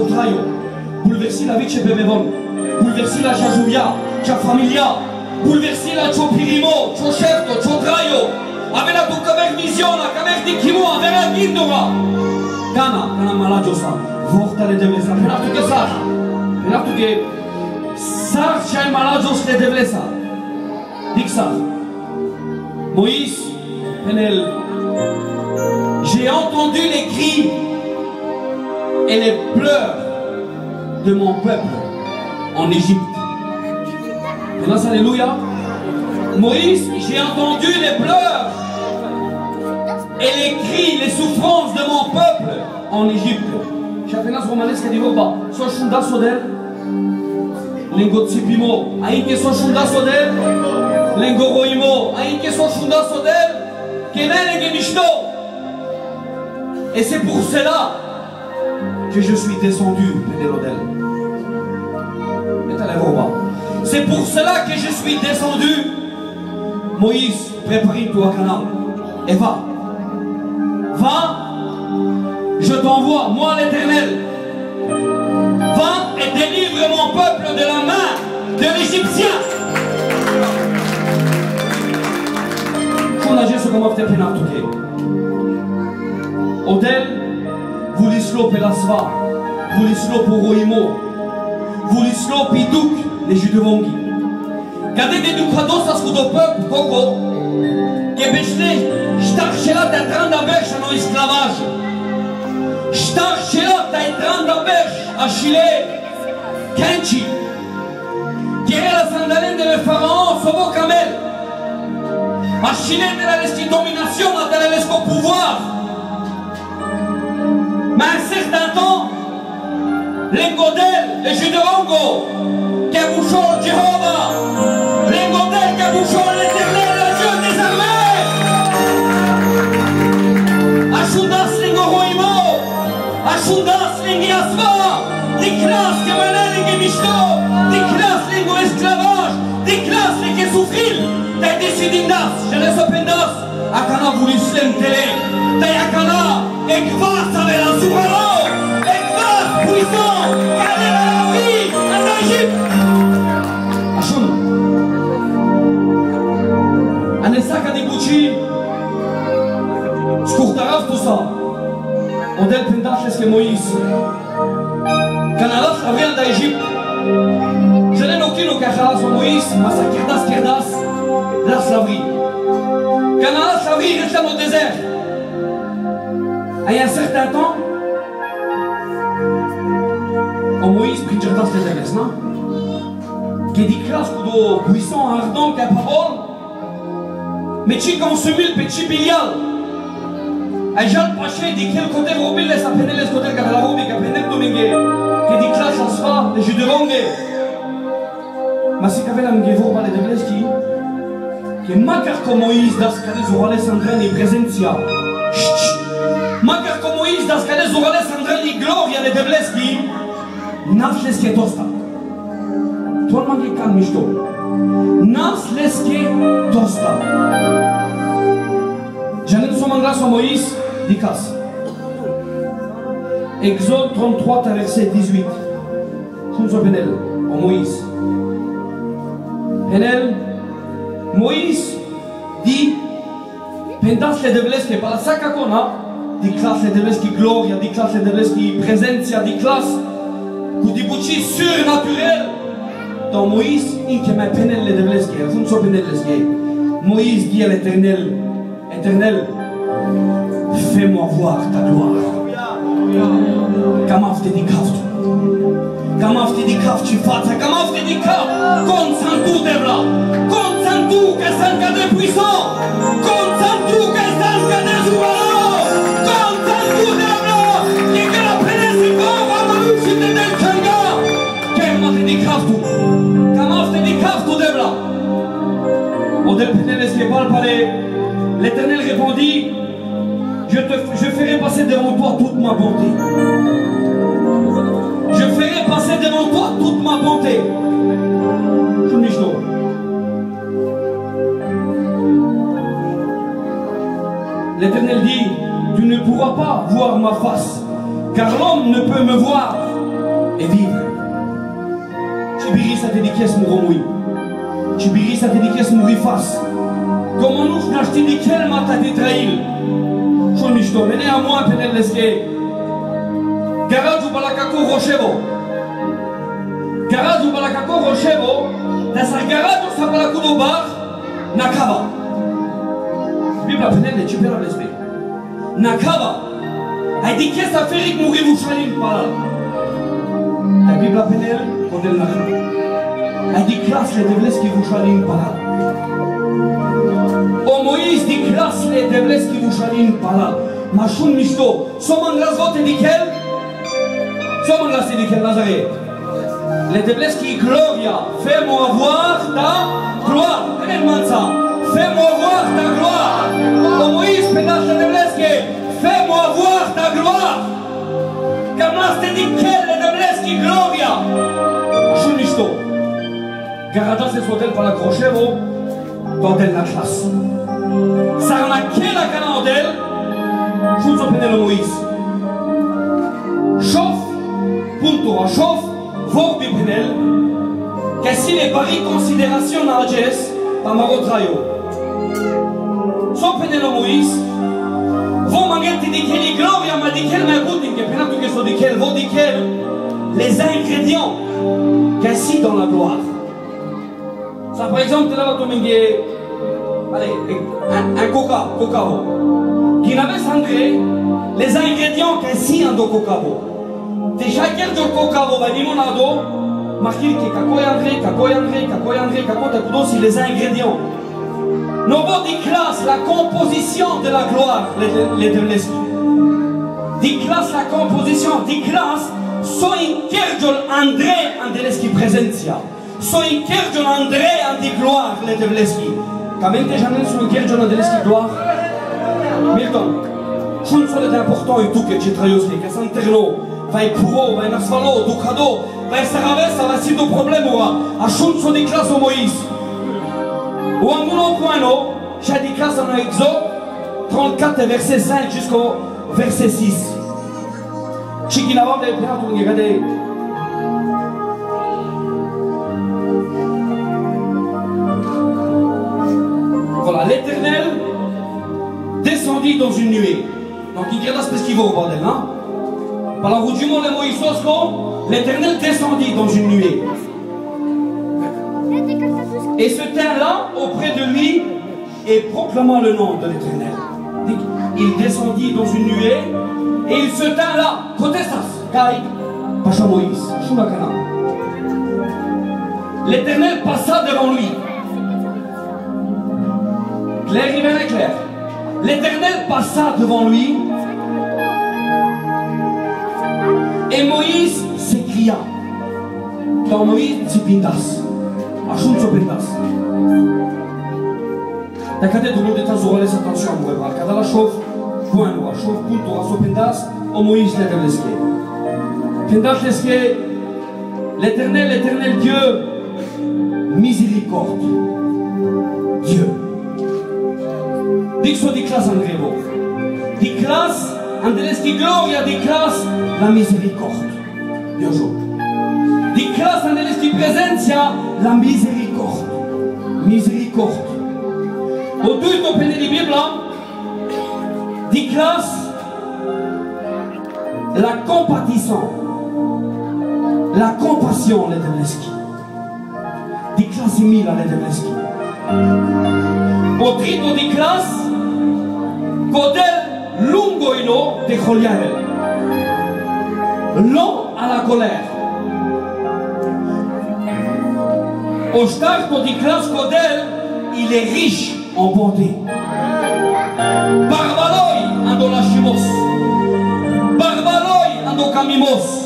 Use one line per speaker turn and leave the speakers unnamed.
Chotrayo, bouleverser la vie de chez Bébébon, bouleverser la Jajouvia, cha Familia, bouleverser la Chopirimo, Chochefto, Chotrayo, avec la Tukamer Vision, la Kamer Dikimo, avec la Gindora. Kana Malajosa, Vorta le Devlesa, Penatu que ça, Penatu que ça, Chai Malajos le Devlesa, Dixa, Moïse, Penel, j'ai entendu les cris et les pleurs de mon peuple en Égypte. Grâce alléluia. Moïse, j'ai entendu les pleurs et les cris, les souffrances de mon peuple en Égypte. Chapenas romanesque di roba, so shunda sodel, lengo tsipimo, aïke so shunda sodel, lengo roimo, aïke so shunda sodel, kenel et gemishto. Et c'est pour cela que je suis descendu, Pédélodel. C'est pour cela que je suis descendu. Moïse, prépare-toi à Canaan et va. Va, je t'envoie, moi l'Éternel. Va et délivre mon peuple de la main de l'Égyptien. Qu'on a juste comme fait pénal tout. Odel, vous l'islo pelasva, vous l'islo pour Roimo, vous l'islo pidouk, les jus de Vongi. Gardez des ducados à ce peuple, Coco, qui est béché, j't'archela d'être en aberge à nos esclavages. J't'archela d'être en aberge à Chile, Kenchi, qui est la sandalène de le pharaon, Sobo Kamel. À Chile, de la lesti domination, de la lesco pouvoir. Mais à un certain temps, les godels, les jus de Hongo, qui a bouché Jéhovah, les godels qui a bouché l'Éternel, le Dieu des armées. Achudas l'Ingoroimo, Achudas l'Ingiasva, Diklas qui menait l'Ingimishto, Diklas l'Ingo esclavage, Diklas l'Ingi souffril, t'as décidé d'as, je laisse pendas, Akana voulu slem télé, t'as Akana. Ekvas avec la souverain, Ekvas puissant, gardez la vie en Égypte. Achoun, Anessa Kadibouchi, Scourtaraf tout ça, Odel Pendash est Moïse, Kanalaf Avrian d'Égypte, je n'ai aucun Kachalas au Moïse, Massakirdas Kirdas, la slaverie. Kanalaf Slaverie reste dans le désert. Il y a un certain temps, Moïse prit le temps de la non? Qui dit classe pour puissant, ardent, capable, mais qui consomme le petit bilial. Et Jean Paché dit quel côté robin laisse appeler les côtés de la robe et qu'appeler Domingue, qui dit classe en sera, les jus de longue. Mais c'est qu'avec la mgévor par les debles qui est macar comme Moïse, dans ce cas des orales sandrines et présentia. Makar como Moïse, das caras orales Andrei gloria de Debleski, nafleske tosta. Toi mangi kan misto. Nafleske tosta. Janet somanglas à Moïse, dikas. Exode 33, verset 18. Sunso Penel, au Moïse. Penel, Moïse dit, pendas le Debleski, par la sakakona, di classe de l'eschi gloria, di classe de l'eschi presenza, di classe di buci surnaturel. Dans Moïse, il qui m'a penel de l'eschi, vous ne savez penel l'eschi. Moïse dit à l'Éternel, Éternel, fais-moi voir ta gloire. Kamaf te di kraft. Kamaf te di kraft ci fața, kamaf te di kraft. Consantu devla. Consantu che sanca de puissant. Consantu che sanca de souverain. L'Éternel répondit, je ferai passer devant toi toute ma bonté. Je ferai passer devant toi toute ma bonté. L'Éternel dit, tu ne pourras pas voir ma face, car l'homme ne peut me voir et vivre. Tu biris sa dédicace mouromouille. Tu biris sa dédicace mourifas. Comment nous n'acheter dit quel matin détraïl. Je ne m'y venez à moi peut-être l'esquer. Garage ou balakako rochevo. Garage ou balakako rochevo. Dans sa garage ou sa balakudo bar. Nakaba. Bible appelle les tubères à l'esprit. Nakaba. Elle dit qu'est-ce que ça fait que mourir vous chaline par là. La Bible appelle Kodel Nakaba. Elle dit classe les déblesses qui vous chaline par là. Oh Moïse dit classe les déblesses qui vous chaline par là. Machoun Misto. Soman Glasgow dit quel? Soman Glasgow dit quel Nazareth? Les déblesses qui gloria. Fais-moi voir ta gloire. Fais-moi voir ta gloire. Oh Moïse, pédasse les déblesses qui fais-moi voir ta gloire. Kamlas te dit quel les déblesses qui gloria. Machoun Misto. Garada se soit-elle par la crochet, dans la classe. Sarnaqué la canardelle, je vous appelle le Moïse. Chauffe, punto, chauffe, vos bipénel, que si les paris considération n'a geste, pas ma retraio. Son pénel Moïse, vos manguettes dit qu'elle est gloria, m'a dit qu'elle m'a goûté, que pénal que soit dit qu'elle, vos dit qu'elle, les ingrédients, que si dans la gloire. Ça, par exemple, tu as un cacao qui n'avait sangré les ingrédients qu'ici en do cacao. De chaque de cacao, va dire mon ado, marqué que cacao yandré, c'est les ingrédients. Nous avons des classes, la composition de la gloire, les déblesses. Des classes, la composition, des classes, sont une kerjol André Andeleski présentia. Soy kerjon André andi gloire les Devleski. Quand même que j'en ai sur une kerjon Andeleski gloire. Milton, je ne sais pas important et tout que tu travailles aussi. Que Santerno, va être pour va être asfalo, du cadeau, va être sarave, ça va être un problème ou à chun sur des classes au Moïse. Ou en mon point non, j'ai des classes en Exode 34 verset 5 jusqu'au verset 6. Chikinava de Pierre, vous regardez. Voilà, l'Éternel descendit dans une nuée. Donc il regarde ce qu'il va au bordel, hein? Par la route du monde, l'Éternel descendit dans une nuée. Et se tint là auprès de lui et proclama le nom de l'Éternel. Il descendit dans une nuée et il se tint là. Protestas, Kai, Pacha Moïse, Shulakana. L'Éternel passa devant lui. Clair, il est clair. L'Éternel passa devant lui et Moïse s'écria. Dans Moïse, c'est Pindas. Achun so Pindas. T'as qu'à dire tout le monde est à zéro, laisse attention à moi. Quand la chauffe, point noir, chauffe, punto, so Pindas, au Moïse l'Éternel l'esqué. Pindas l'esqué, l'Éternel Dieu, miséricorde. Dieu. Dix soit des classes en grévo. Des classes, en deleski gloria, des classes, la miséricorde. Dieu jour. Des classes en deleski presentia, la miséricorde. Miséricorde. Au deux de peine de Bible, des classes, la compatissant. La compassion, les deleski. Des classes mille à les deleski. Au trito des classes, Kodel lungoino de Joliael. Long à la colère. Au starto des classes Kodel, il est riche en bonté. Barbaloi ando lachimos. Barbaloi ando camimos.